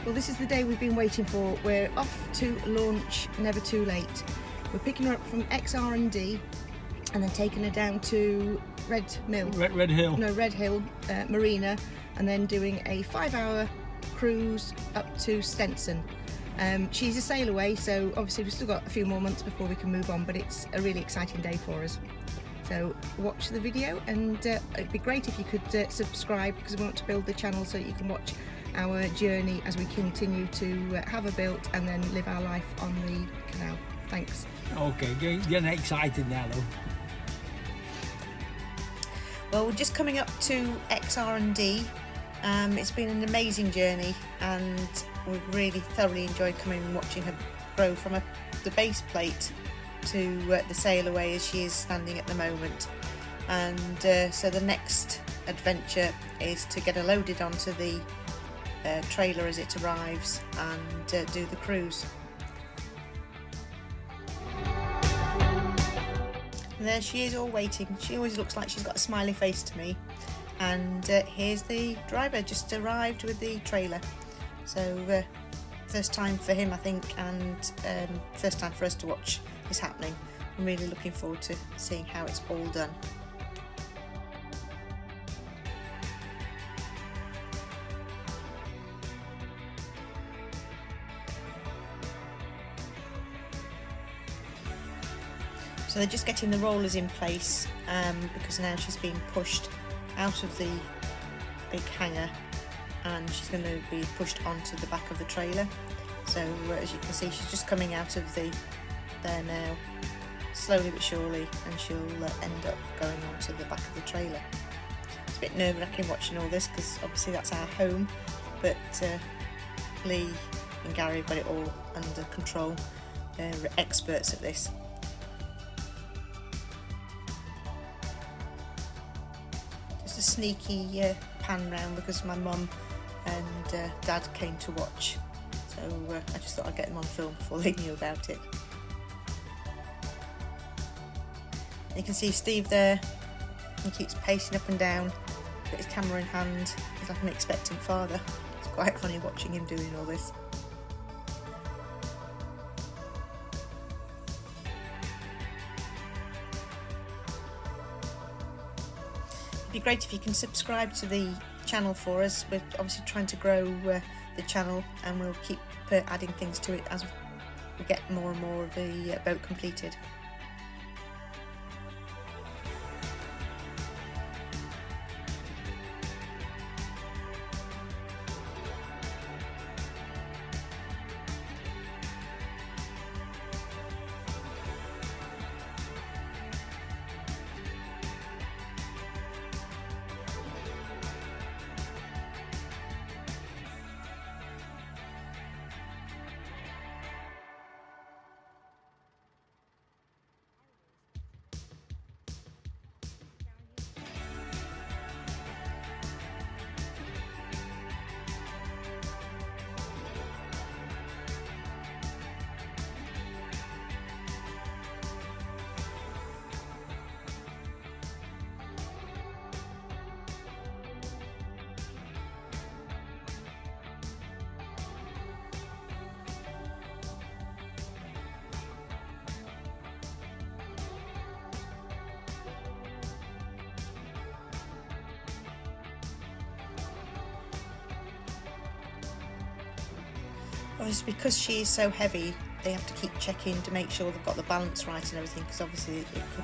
Well, this is the day we've been waiting for. We're off to launch Never Too Late. We're picking her up from XR&D and then taking her down to Redhill Marina, and then doing a 5-hour cruise up to Stenson. She's a sail away, so obviously we've still got a few more months before we can move on, but it's a really exciting day for us. So watch the video, and it'd be great if you could subscribe, because we want to build the channel so you can watch our journey as we continue to have her built and then live our life on the canal. Thanks. Okay, getting excited now though. Well, we're just coming up to XR&D. It's been an amazing journey, and we've really thoroughly enjoyed coming and watching her grow from the base plate to the sail away as she is standing at the moment. And so the next adventure is to get her loaded onto the trailer as it arrives and do the cruise. And there she is, all waiting. She always looks like she's got a smiley face to me. And here's the driver, just arrived with the trailer. So first time for him, I think, and first time for us to watch this happening. I'm really looking forward to seeing how it's all done. So they're just getting the rollers in place because now she's being pushed out of the big hangar and she's going to be pushed onto the back of the trailer. So as you can see, she's just coming out of there now, slowly but surely, and she'll end up going onto the back of the trailer. It's a bit nerve-wracking watching all this because obviously that's our home, but Lee and Gary have got it all under control. They're experts at this. A sneaky pan round because my mum and dad came to watch, so I just thought I'd get them on film before they knew about it. You can see Steve there, he keeps pacing up and down, got his camera in hand. He's like an expectant father. It's quite funny watching him doing all this. It'd be great if you can subscribe to the channel for us. We're obviously trying to grow the channel, and we'll keep adding things to it as we get more and more of the boat completed. Obviously, because she is so heavy, they have to keep checking to make sure they've got the balance right and everything, because obviously it could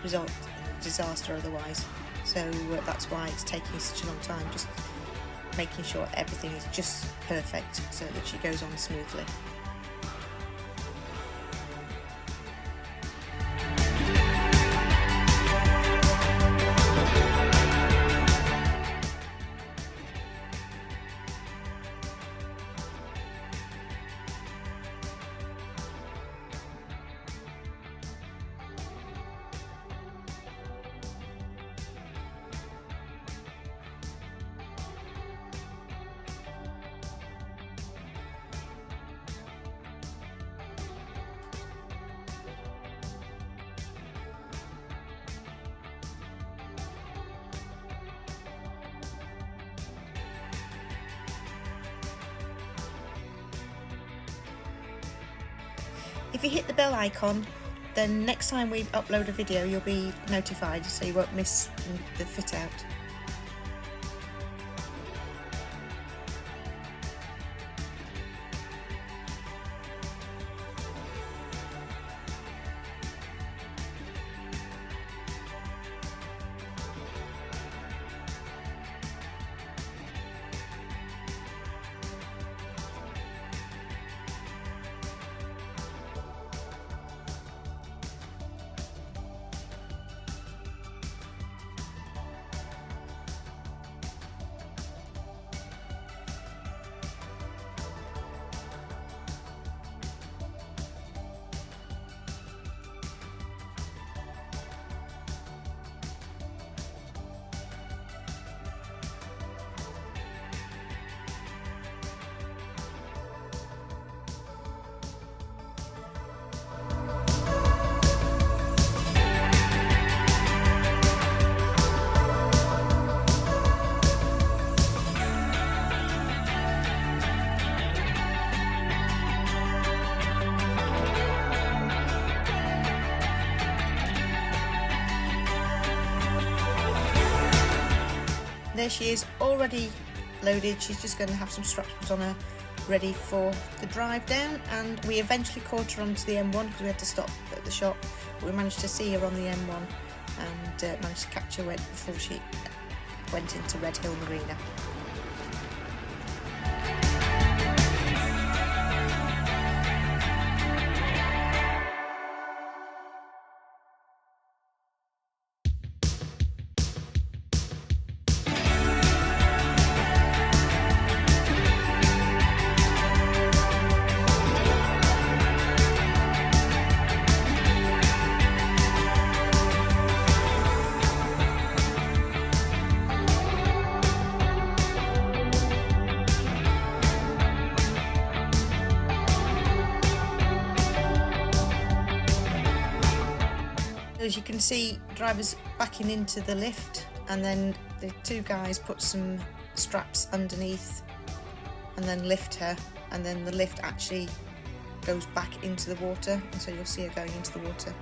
result in a disaster otherwise. So that's why it's taking such a long time, just making sure everything is just perfect so that she goes on smoothly. If you hit the bell icon, then next time we upload a video you'll be notified, so you won't miss the fit out. There she is, already loaded. She's just going to have some straps put on her, ready for the drive down. And we eventually caught her onto the M1 because we had to stop at the shop. But we managed to see her on the M1 and managed to catch her before she went into Redhill Marina. As you can see, driver's backing into the lift, and then the two guys put some straps underneath and then lift her, and then the lift actually goes back into the water, and so you'll see her going into the water.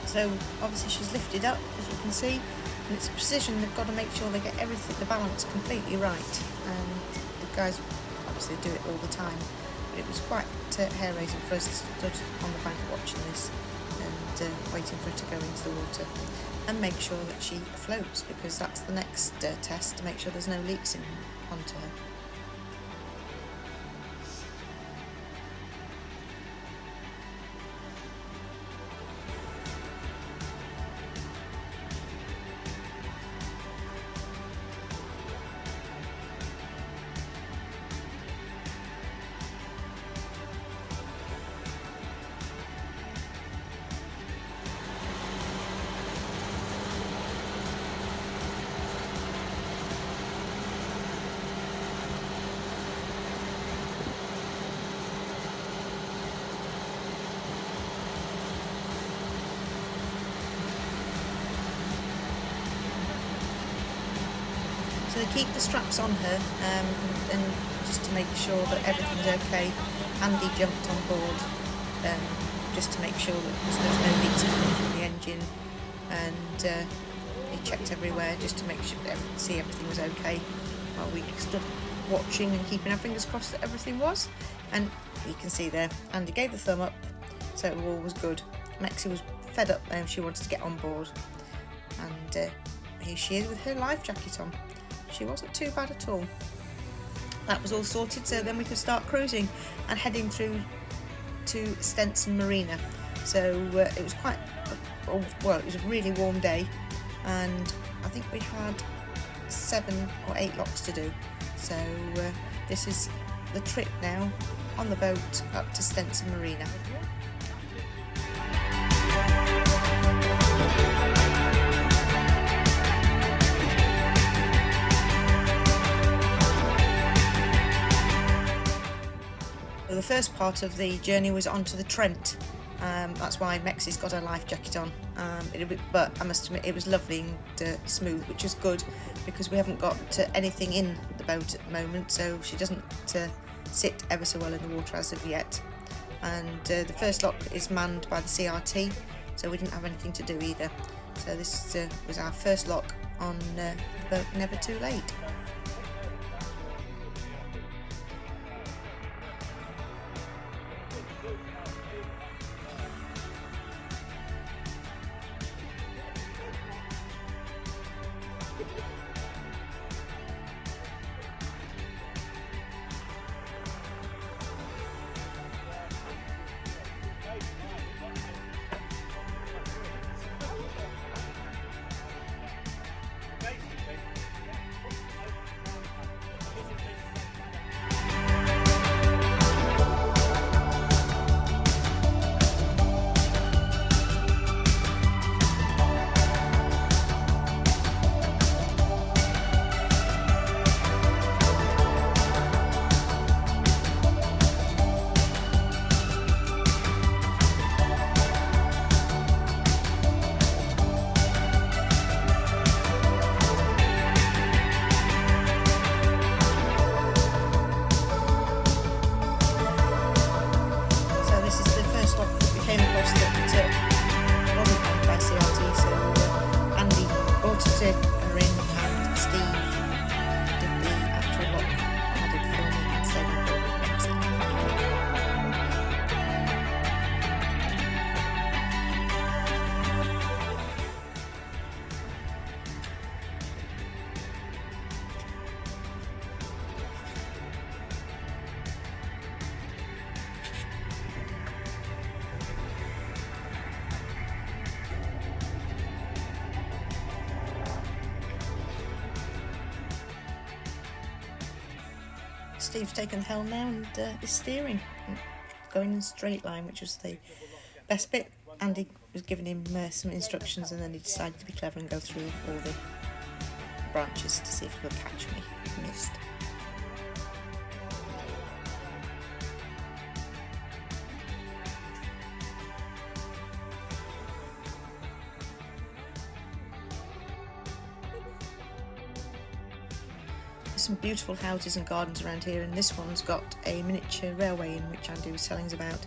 So obviously she's lifted up, as you can see, and it's precision. They've got to make sure they get everything, the balance completely right. And the guys obviously do it all the time, but it was quite hair-raising for us to stood on the bank watching this and waiting for her to go into the water and make sure that she floats, because that's the next test, to make sure there's no leaks onto her. keep the straps on her, and just to make sure that everything's okay. Andy jumped on board just to make sure that there's no leaks coming from the engine, and he checked everywhere just to make sure see everything was okay, while we stood watching and keeping our fingers crossed that everything was. And you can see there, Andy gave the thumb up, so all was good. Mexi was fed up there, she wanted to get on board, and here she is with her life jacket on. She wasn't too bad at all. That was all sorted, so then we could start cruising and heading through to Stenson Marina. So it was quite well, it was a really warm day, and I think we had 7 or 8 locks to do. So this is the trip now on the boat up to Stenson Marina. The first part of the journey was onto the Trent. That's why Mexi's got her life jacket on. But I must admit, it was lovely and smooth, which was good because we haven't got anything in the boat at the moment, so she doesn't sit ever so well in the water as of yet. And the first lock is manned by the CRT, so we didn't have anything to do either. So this was our first lock on the boat Never Too Late. Steve's taken the helm now and is steering, going in a straight line, which was the best bit. Andy was giving him some instructions, and then he decided to be clever and go through all the branches to see if he could catch me. He missed. Some beautiful houses and gardens around here, and this one's got a miniature railway in, which Andy was telling us about.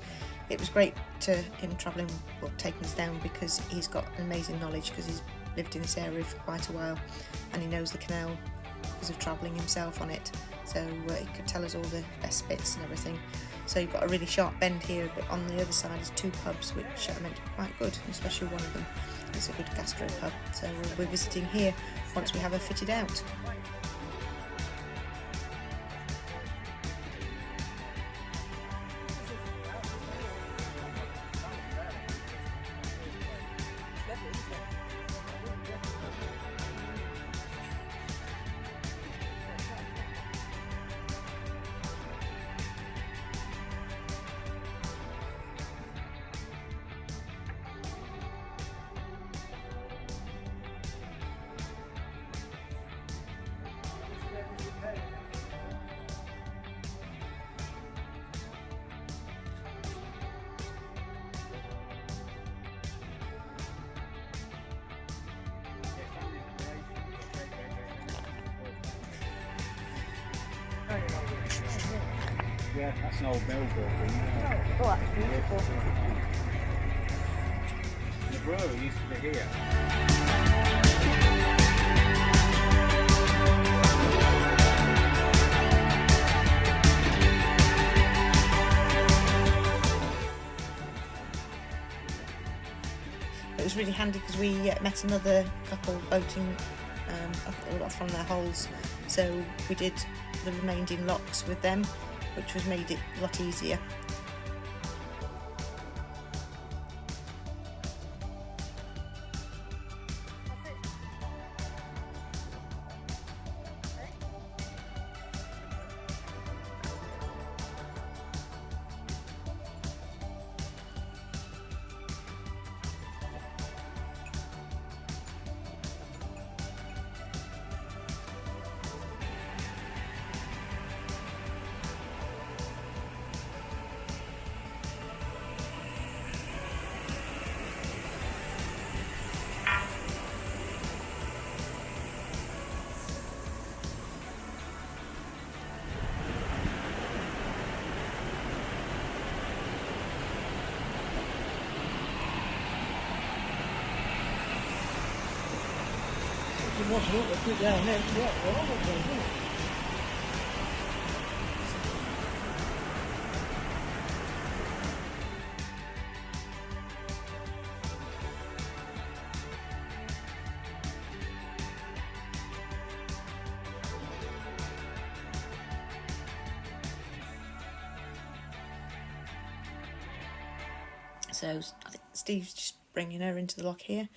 It was great to him travelling, well, taking us down, because he's got amazing knowledge, because he's lived in this area for quite a while and he knows the canal because of travelling himself on it, so he could tell us all the best bits and everything. So you've got a really sharp bend here, but on the other side is 2 pubs which are meant to be quite good, especially one of them is a good gastro pub, so we're visiting here once we have her fitted out. Yeah, that's an old mill building. Oh, that's beautiful. The brewery used to be here. It was really handy because we met another couple boating from their holes, so we did the remaining locks with them, which was made it a lot easier. So I think Steve's just bringing her into the lock here.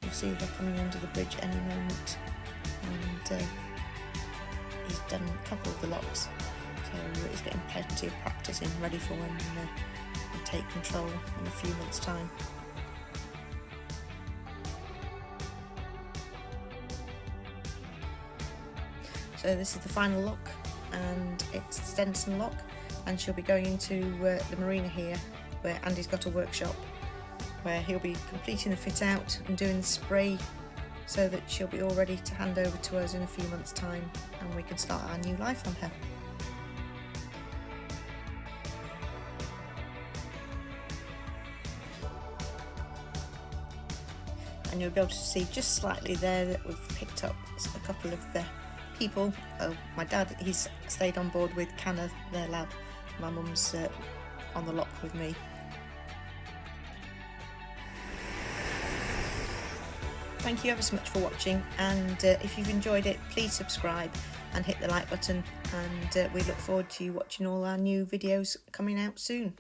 You'll see they're coming under the bridge any moment, and he's done a couple of the locks, so he's getting plenty of practice in, ready for when we take control in a few months' time. So this is the final lock, and it's Stenson lock, and she'll be going into the marina here, where Andy's got a workshop where he'll be completing the fit out and doing the spray, so that she'll be all ready to hand over to us in a few months' time, and we can start our new life on her. And you'll be able to see just slightly there that we've picked up a couple of people. Oh, my dad, he's stayed on board with CANALS, their lab. My mum's on the lock with me. Thank you ever so much for watching, and if you've enjoyed it, please subscribe and hit the like button, and we look forward to you watching all our new videos coming out soon.